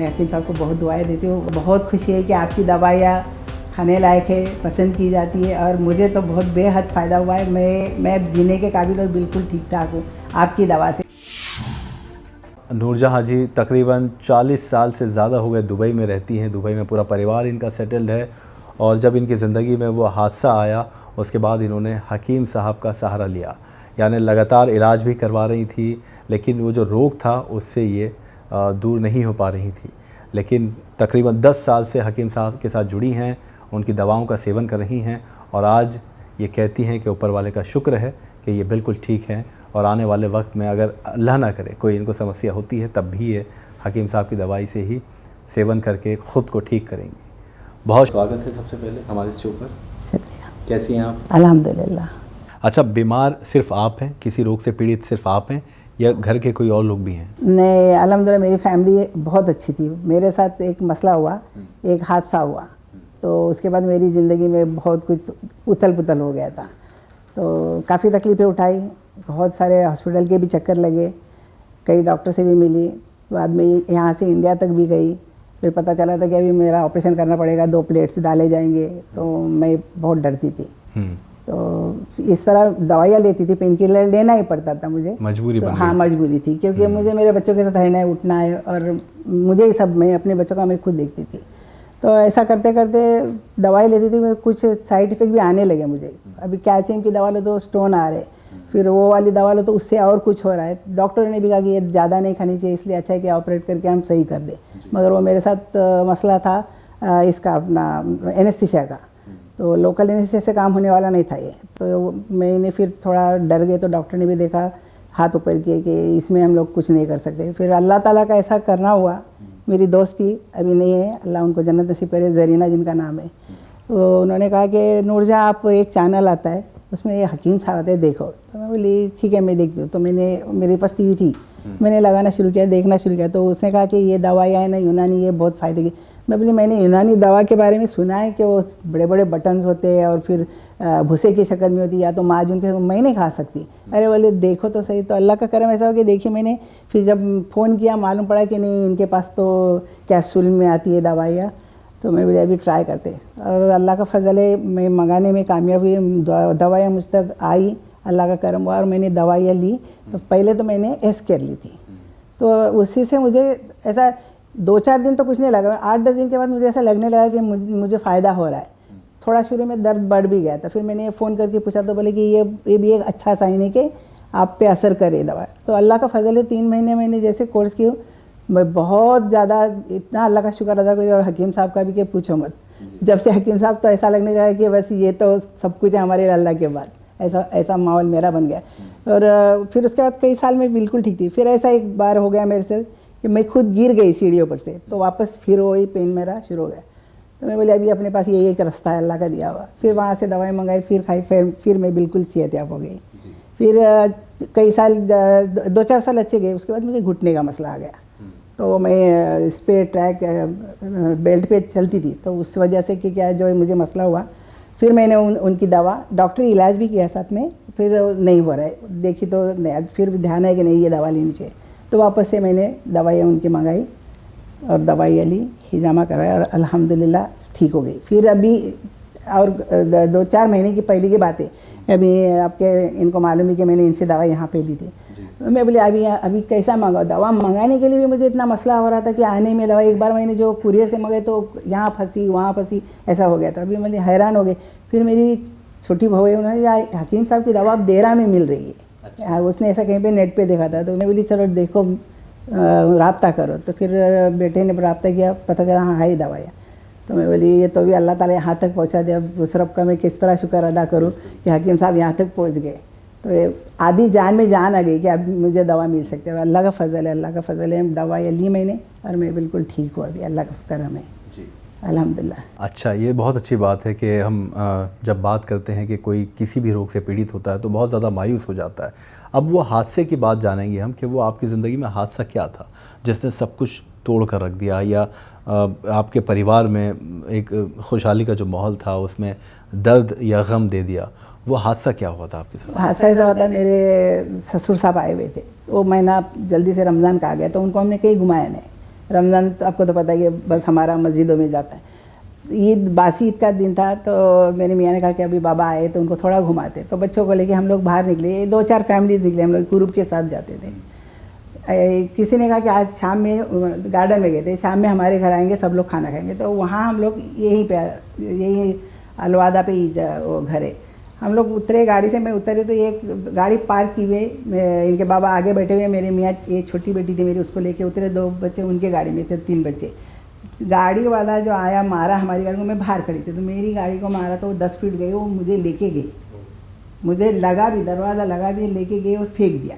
मैं हकीम साहब को बहुत दुआएं देती हूँ। बहुत खुशी है कि आपकी दवाइयाँ खाने लायक है, पसंद की जाती है और मुझे तो बहुत बेहद फ़ायदा हुआ है। मैं जीने के काबिल और बिल्कुल ठीक ठाक हूँ आपकी दवा से। नूरजहाँ जी तकरीबन 40 साल से ज़्यादा हो गए दुबई में रहती हैं। दुबई में पूरा परिवार इनका सेटल्ड है और जब इनकी ज़िंदगी में वो हादसा आया उसके बाद इन्होंने हकीम साहब का सहारा लिया, यानी लगातार इलाज भी करवा रही थी, लेकिन वो जो रोग था उससे ये दूर नहीं हो पा रही थी। लेकिन तकरीबन 10 साल से हकीम साहब के साथ जुड़ी हैं, उनकी दवाओं का सेवन कर रही हैं और आज ये कहती हैं कि ऊपर वाले का शुक्र है कि ये बिल्कुल ठीक हैं और आने वाले वक्त में अगर अल्लाह ना करे कोई इनको समस्या होती है तब भी ये हकीम साहब की दवाई से ही सेवन करके ख़ुद को ठीक करेंगी। बहुत स्वागत है सबसे पहले हमारे शो पर। शुक्रिया। कैसी हैं आप? अल्हम्दुलिल्लाह। अच्छा, बीमार सिर्फ आप हैं, किसी रोग से पीड़ित सिर्फ आप हैं या घर के कोई और लोग भी हैं? नहीं, अल्हम्दुलिल्लाह मेरी फैमिली बहुत अच्छी थी। मेरे साथ एक मसला हुआ, एक हादसा हुआ, तो उसके बाद मेरी ज़िंदगी में बहुत कुछ उथल पुथल हो गया था। तो काफ़ी तकलीफ़ें उठाई, बहुत सारे हॉस्पिटल के भी चक्कर लगे, कई डॉक्टर से भी मिली, बाद में यहाँ से इंडिया तक भी गई। फिर पता चला था कि अभी मेरा ऑपरेशन करना पड़ेगा, 2 प्लेट्स डाले जाएंगे, तो मैं बहुत डरती थी। तो इस तरह दवाइयाँ लेती थी, पेन किलर लेना ही पड़ता था मुझे, मजबूरी तो बन हाँ गई। मजबूरी थी, क्योंकि मुझे मेरे बच्चों के साथ रहना है, उठना है और मुझे ही सब, मैं अपने बच्चों का मैं खुद देखती थी। तो ऐसा करते करते दवाई लेती थी, कुछ साइड इफ़ेक्ट भी आने लगे मुझे। अभी कैल्शियम की दवा लो तो स्टोन आ रहे, फिर वो वाली दवा लो तो उससे और कुछ हो रहा है। डॉक्टर ने भी कहा कि ये ज़्यादा नहीं खानी चाहिए, इसलिए अच्छा है कि ऑपरेट करके हम सही कर दें। मगर वो मेरे साथ मसला था इसका अपना एनेस्थीसिया का, तो लोकल एनेस्थीसिया से काम होने वाला नहीं था ये। तो मैंने फिर थोड़ा डर गए, तो डॉक्टर ने भी देखा, हाथ ऊपर किए कि इसमें हम लोग कुछ नहीं कर सकते। फिर अल्लाह ताला का ऐसा करना हुआ, मेरी दोस्त थी, अभी नहीं है, अल्लाह उनको जन्नत नसीब करे, जरीना जिनका नाम है, तो उन्होंने कहा कि नूरजहाँ आप एक चैनल आता है उसमें ये हकीम साहब आते हैं, देखो। तो मैं बोली ठीक है मैं देखती हूँ। तो मेरे पास टीवी थी, मैंने लगाना शुरू किया, देखना शुरू किया। तो उसने कहा कि ये दवाइयाँ है ना यूनानी, ये बहुत फ़ायदे की। मैं बोली मैंने यूनानी दवा के बारे में सुना है कि वो बड़े बड़े बटन्स होते हैं और फिर भूसे की शक्ल में होती है, या तो माजून के, मैं नहीं खा सकती। अरे बोले देखो तो सही। तो अल्लाह का करम ऐसा हो कि देखिए, मैंने फिर जब फ़ोन किया मालूम पड़ा कि नहीं इनके पास तो कैप्सूल में आती है दवाइयाँ। तो मैं बोले अभी ट्राई करते, और अल्लाह का फजल है मैं मंगाने में कामयाब हुई। दवाइयाँ मुझ तक आई, अल्लाह का करम हुआ और मैंने दवाइयाँ ली। तो पहले तो मैंने एस-केयर ली थी, तो उसी से मुझे ऐसा 2-4 दिन तो कुछ नहीं लगा, 8-10 दिन के बाद मुझे ऐसा लगने लगा कि मुझे फ़ायदा हो रहा है। थोड़ा शुरू में दर्द बढ़ भी गया था, फिर मैंने फ़ोन करके पूछा तो बोले कि ये भी एक अच्छा साइन है कि आप पे असर करे दवा। तो अल्लाह का फजल है, 3 महीने मैंने जैसे कोर्स किया, मैं बहुत ज़्यादा इतना अल्लाह का शुक्र अदा करी। और हकीम साहब का भी कि पूछो मत, जब से हकीम साहब तो ऐसा लगने लगा कि बस ये तो सब कुछ है हमारे अल्लाह के बाद, ऐसा माहौल मेरा बन गया। और फिर उसके बाद कई साल में बिल्कुल ठीक थी। फिर ऐसा एक बार हो गया मेरे से कि मैं खुद गिर गई सीढ़ियों पर से, तो वापस फिर वही पेन मेरा शुरू हो गया। तो मैं बोली अभी अपने पास यही एक रास्ता है अल्लाह का दिया हुआ। फिर वहाँ से दवाई मंगाई, फिर खाई, फिर मैं बिल्कुल सेहतयाब हो गई। फिर कई साल 2-4 साल अच्छे गए, उसके बाद मुझे घुटने का मसला आ गया। तो मैं इस पे ट्रैक बेल्ट पे चलती थी, तो उस वजह से कि क्या जो मुझे मसला हुआ, फिर मैंने उनकी दवा, डॉक्टरी इलाज भी किया साथ में, फिर नहीं हो रहा है, देखी तो नहीं, फिर ध्यान है कि नहीं ये दवा लेनी चाहिए। तो वापस से मैंने दवाइयाँ उनकी मंगाई और दवाइयाँ ली, हिजामा करवाया और अल्हम्दुलिल्लाह ठीक हो गई। फिर अभी और 2-4 महीने की पहले की बात है, अभी आपके इनको मालूम है कि मैंने इनसे दवा यहाँ पे ली थी। मैं बोली अभी कैसा मंगाओ, दवा मंगाने के लिए भी मुझे इतना मसला हो रहा था कि आने में दवा, एक बार मैंने जो कुरियर से मंगाई तो यहाँ फंसी वहाँ फंसी, ऐसा हो गया था। अभी मैं हैरान हो गई। फिर मेरी छोटी बहू है, उन्होंने हकीम साहब की दवा अब देरा में मिल रही है। अच्छा। उसने ऐसा कहीं पे नेट पे देखा था, तो मैं बोली चलो देखो राब्ता करो। तो फिर बेटे ने राब्ता किया, पता चला हाँ है दवाइयाँ। तो मैं बोली ये तो भी अल्लाह ताला यहाँ तक पहुँचा दिया, अब उस रब का मैं किस तरह शुक्र अदा करूँ कि हकीम साहब यहाँ तक पहुँच गए। तो आधी जान में जान आ गई कि अब मुझे दवा मिल सकती है। और अल्लाह का फ़ज़ल है, अल्लाह का फ़ज़ल है, दवाइयाँ ली मैंने और मैं बिल्कुल ठीक हुआ, अभी अल्लाह का करम है अल्हम्दुलिल्लाह। अच्छा, ये बहुत अच्छी बात है कि हम जब बात करते हैं कि कोई किसी भी रोग से पीड़ित होता है तो बहुत ज़्यादा मायूस हो जाता है। अब वो हादसे की बात जानेंगे हम कि वो आपकी ज़िंदगी में हादसा क्या था जिसने सब कुछ तोड़ कर रख दिया, या आपके परिवार में एक खुशहाली का जो माहौल था उसमें दर्द या गम दे दिया। वो हादसा क्या हुआ था आपके साथ? हादसा ऐसा होता, मेरे ससुर साहब आए हुए थे, वो महीना जल्दी से रमज़ान का आ गया तो उनको हमने कहीं घुमाया नहीं। रमज़ान तो आपको तो पता ही है, बस हमारा मस्जिदों में जाता है। ईद, बासी ईद का दिन था, तो मेरे मियाँ ने कहा कि अभी बाबा आए तो उनको थोड़ा घुमाते। तो बच्चों को लेके हम लोग बाहर निकले, 2-4 फैमिलीज निकले, हम लोग ग्रुप के साथ जाते थे। किसी ने कहा कि आज शाम में गार्डन में गए थे, शाम में हमारे घर आएंगे, सब लोग खाना खाएंगे। तो वहाँ हम लोग यही अलवादा पे ही वो घर है। हम लोग उतरे गाड़ी से, मैं उतरे तो एक गाड़ी पार्क की हुई, इनके बाबा आगे बैठे हुए, मेरे मियाँ, एक छोटी बेटी थी मेरी, उसको लेके उतरे। 2 बच्चे उनके गाड़ी में थे, 3 बच्चे। गाड़ी वाला जो आया मारा हमारी गाड़ी को, मैं बाहर खड़ी थी, तो मेरी गाड़ी को मारा तो वो 10 फीट गई, वो मुझे लेके गई, मुझे लगा भी, दरवाज़ा लगा भी, लेके गई और फेंक दिया।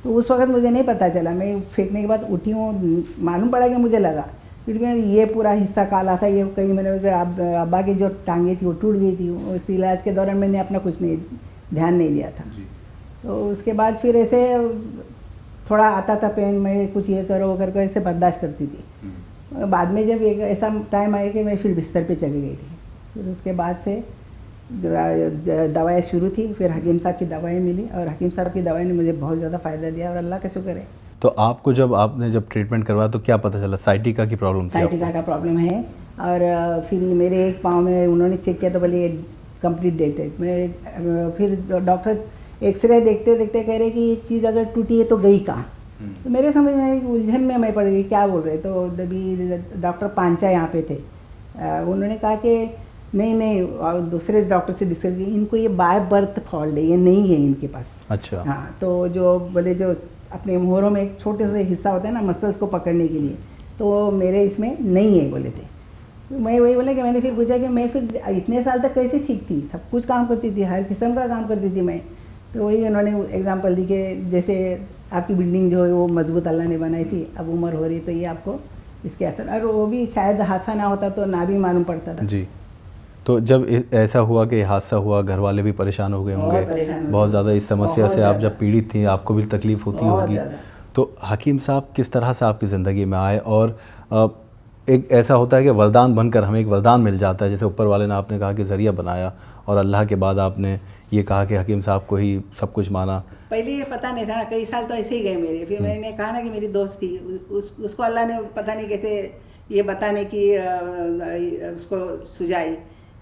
तो उस वक्त मुझे नहीं पता चला, मैं फेंकने के बाद उठी हूँ, मालूम पड़ा कि मुझे लगा, फिर ये पूरा हिस्सा काला था। ये कहीं मैंने अब्बा की जो टांगे थी वो टूट गई थी। उस इलाज के दौरान मैंने अपना कुछ नहीं ध्यान नहीं दिया था। तो उसके बाद फिर ऐसे थोड़ा आता था पेन, मैं कुछ ये करो वो करके ऐसे बर्दाश्त करती थी। बाद में जब एक ऐसा टाइम आया कि मैं फिर बिस्तर पे चली गई थी, फिर उसके बाद से दवाएं शुरू थी, फिर हकीम साहब की दवाएं मिली, और हकीम साहब की दवाई ने मुझे बहुत ज़्यादा फ़ायदा दिया, और अल्लाह का शुक्र है। तो आपको जब ट्रीटमेंट करवाया तो क्या पता चला साइटिका की प्रॉब्लम थी? साइटिका का प्रॉब्लम है, और फिर मेरे एक पाँव में उन्होंने चेक किया तो बोले कंप्लीट डेट है। मैं फिर डॉक्टर एक्सरे देखते देखते कह रहे कि ये चीज़ अगर टूटी है तो गई कहाँ। तो मेरे समझ में एक उलझन में मैं पड़ गई, क्या बोल रहे। तो अभी डॉक्टर पांचा यहाँ पे थे, उन्होंने कहा कि नहीं, और दूसरे डॉक्टर से डिस्कस की, इनको ये बाय बर्थ फॉल्ट है, ये नहीं है इनके पास। अच्छा। हाँ, तो जो बोले जो अपने मोहरों में एक छोटे से हिस्सा होता है ना मसल्स को पकड़ने के लिए, तो मेरे इसमें नहीं है बोले थे। तो मैं वही बोला कि मैंने फिर पूछा कि मैं फिर इतने साल तक कैसे ठीक थी, सब कुछ काम करती थी, हर किस्म का काम करती थी मैं। तो वही उन्होंने एग्जांपल दी कि जैसे आपकी बिल्डिंग जो है वो मजबूत अल्लाह ने बनाई थी, अब उम्र हो रही तो ये आपको इसके असर, और वो भी शायद हादसा ना होता तो ना भी मालूम पड़ता था जी। तो जब ऐसा हुआ कि हादसा हुआ, घर वाले भी परेशान हो गए होंगे बहुत ज़्यादा इस समस्या से, आप जब पीड़ित थी आपको भी तकलीफ़ होती होगी। तो हकीम साहब किस तरह से आपकी ज़िंदगी में आए, और एक ऐसा होता है कि वरदान बनकर हमें एक वरदान मिल जाता है, जैसे ऊपर वाले ने आपने कहा कि ज़रिया बनाया, और अल्लाह के बाद आपने ये कहा कि हकीम साहब को ही सब कुछ माना। पहले ये पता नहीं था ना, कई साल तो ऐसे ही गए मेरे। फिर मैंने कहा ना कि मेरी दोस्त थी, उसको अल्लाह ने पता नहीं कैसे ये बताने की उसको सुझाई।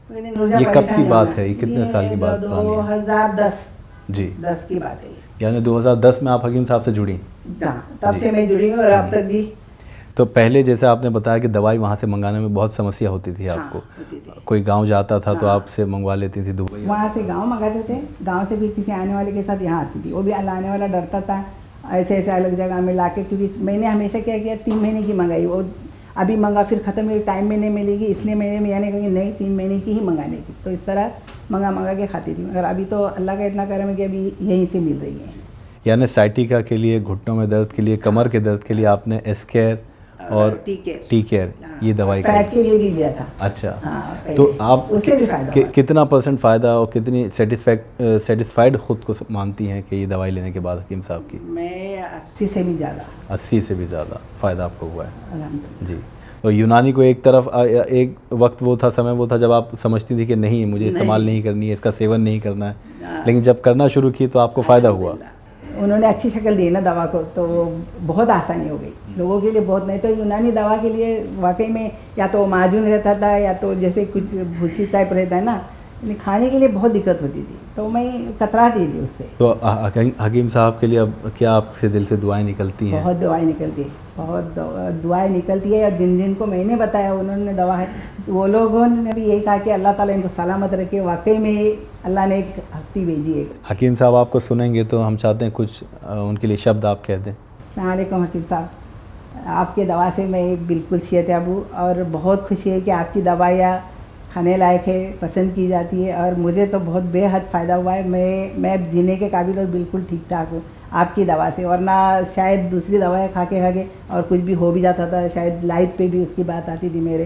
ये कब की बात है, ये कितने साल की बात? 2010 जी, 10 की बात है। यानी 2010 में आप हकीम साहब से जुड़ी? तब से मैं जुड़ी हूँ और अब तक भी। तो पहले जैसे आपने बताया कि दवाई वहाँ से मंगाने में बहुत समस्या होती थी आपको। होती थी। कोई गांव जाता था तो आपसे मंगवा लेती थी दुबई? वहाँ से गांव मंगाते थे, गांव से भी किसी आने वाले के साथ यहाँ आती थी, वो भी आने वाला डरता था ऐसे अलग जगह में लाके, क्योंकि मैंने हमेशा क्या किया, 3 महीने की मंगाई, वो अभी मंगा फिर ख़त्म, मेरे टाइम में नहीं मिलेगी, इसलिए मैंने यानी कहा कि नहीं 3 महीने की ही मंगाने की। तो इस तरह मंगा के खाती थी, और अभी तो अल्लाह का इतना करम है कि अभी यहीं से मिल रही है। यानी साइटिका के लिए, घुटनों में दर्द के लिए, कमर के दर्द के लिए आपने एस्केयर और टी केयर ये दवाई पैक के लिए भी लिया था। अच्छा। हाँ, तो आप उससे भी फायदा कितना % फ़ायदा और कितनी सेटिस्फाइड खुद को मानती हैं कि ये दवाई लेने के बाद हकीम साहब की? मैं 80 से भी ज़्यादा। 80 से भी ज़्यादा फ़ायदा आपको हुआ है? अल्हम्दुलिल्लाह। जी। तो यूनानी को एक तरफ एक वक्त वो था, समय वो था जब आप समझती थी कि नहीं मुझे इस्तेमाल नहीं करनी है, इसका सेवन नहीं करना है, लेकिन जब करना शुरू की तो आपको फ़ायदा हुआ। उन्होंने अच्छी शक्ल दी ना दवा को, तो बहुत आसानी हो गई लोगों के लिए, बहुत। नहीं तो यूनानी दवा के लिए वाकई में या तो माजून रहता था, या तो जैसे कुछ भूसी टाइप रहता है ना, खाने के लिए बहुत दिक्कत होती थी, तो मैं कतराती थी उससे। तो हकीम साहब के लिए अब क्या आपसे दिल से दुआएं निकलती हैं? बहुत दुआएं निकलती है, बहुत दुआएं निकलती है। और जिन को मैंने बताया उन्होंने दवा है, तो वो लोगों ने भी यही कहा कि अल्लाह ताला इनको सलामत रखे। वाकई में अल्लाह ने एक हस्ती भेजी है। हकीम साहब आपको सुनेंगे तो हम चाहते हैं कुछ उनके लिए शब्द आप कह दें। अस्सलाम वालेकुम हकीम साहब, आपके दवा से मैं बिल्कुल सेहतयाब हूँ, और बहुत खुशी है कि आपकी दवाइयाँ खाने लायक है, पसंद की जाती है, और मुझे तो बहुत बेहद फ़ायदा हुआ है। मैं अब जीने के काबिल और बिल्कुल ठीक ठाक हूँ आपकी दवा से, वरना शायद दूसरी दवाएं खा के और कुछ भी हो भी जाता था, शायद लाइफ पे भी उसकी बात आती थी मेरे।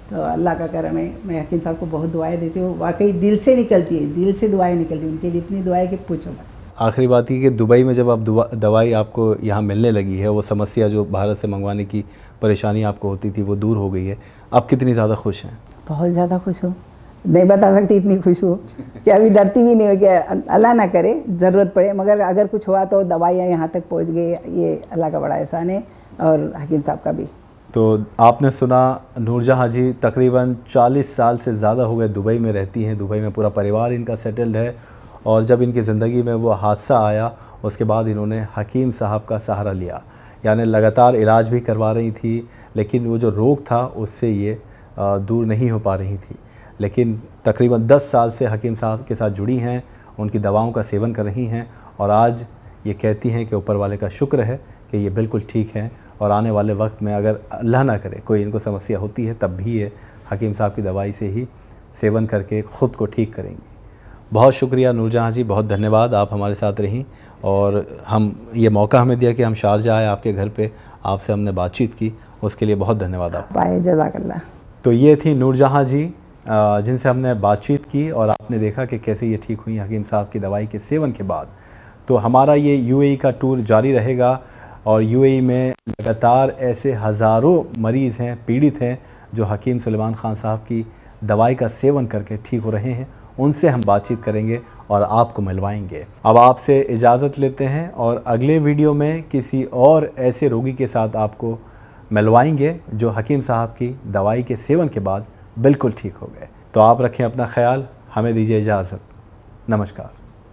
तो अल्लाह का करम है, मैं हकीम साहब को बहुत दुआएं देती हूँ, वाकई दिल से निकलती है, दिल से दुआएं निकलती हैं उनके लिए, इतनी दुआएं कि पूछो मत। आखिरी बात ये कि दुबई में जब आप दवाई आपको यहाँ मिलने लगी है, वो समस्या जो भारत से मंगवाने की परेशानी आपको होती थी वो दूर हो गई है, आप कितनी ज़्यादा खुश हैं? बहुत ज़्यादा खुश हूँ, नहीं बता सकती इतनी खुश हूँ कि अभी डरती भी नहीं हो कि अल्लाह ना करे ज़रूरत पड़े, मगर अगर कुछ हुआ तो दवाइयाँ यहाँ तक पहुँच गई, ये अल्लाह का बड़ा एहसान है, और हकीम साहब का भी। तो आपने सुना, नूरजहां जी तकरीबन 40 साल से ज़्यादा हो गए दुबई में रहती हैं। दुबई में पूरा परिवार इनका सेटल्ड है और जब इनकी ज़िंदगी में वो हादसा आया उसके बाद इन्होंने हकीम साहब का सहारा लिया। यानी लगातार इलाज भी करवा रही थी, लेकिन वो जो रोग था उससे ये दूर नहीं हो पा रही थी। लेकिन तकरीबन 10 साल से हकीम साहब के साथ जुड़ी हैं, उनकी दवाओं का सेवन कर रही हैं और आज ये कहती हैं कि ऊपर वाले का शुक्र है कि ये बिल्कुल ठीक हैं और आने वाले वक्त में अगर अल्लाह ना करे कोई इनको समस्या होती है तब भी ये हकीम साहब की दवाई से ही सेवन करके ख़ुद को ठीक करेंगी। बहुत शुक्रिया नूरजहां जी, बहुत धन्यवाद, आप हमारे साथ रहीं और हम ये मौका हमें दिया कि हम शारजाह आए आपके घर पे, आपसे हमने बातचीत की, उसके लिए बहुत धन्यवाद आप। पाए जज़ाकल्लाह। तो ये थी नूरजहां जी जिनसे हमने बातचीत की और आपने देखा कि कैसे ये ठीक हुई हकीम साहब की दवाई के सेवन के बाद। तो हमारा ये यूएई का टूर जारी रहेगा और यूएई में लगातार ऐसे हज़ारों मरीज़ हैं, पीड़ित हैं, जो हकीम सुलेमान ख़ान साहब की दवाई का सेवन करके ठीक हो रहे हैं। उनसे हम बातचीत करेंगे और आपको मिलवाएंगे। अब आपसे इजाज़त लेते हैं और अगले वीडियो में किसी और ऐसे रोगी के साथ आपको मिलवाएंगे जो हकीम साहब की दवाई के सेवन के बाद बिल्कुल ठीक हो गए। तो आप रखें अपना ख्याल, हमें दीजिए इजाज़त। नमस्कार।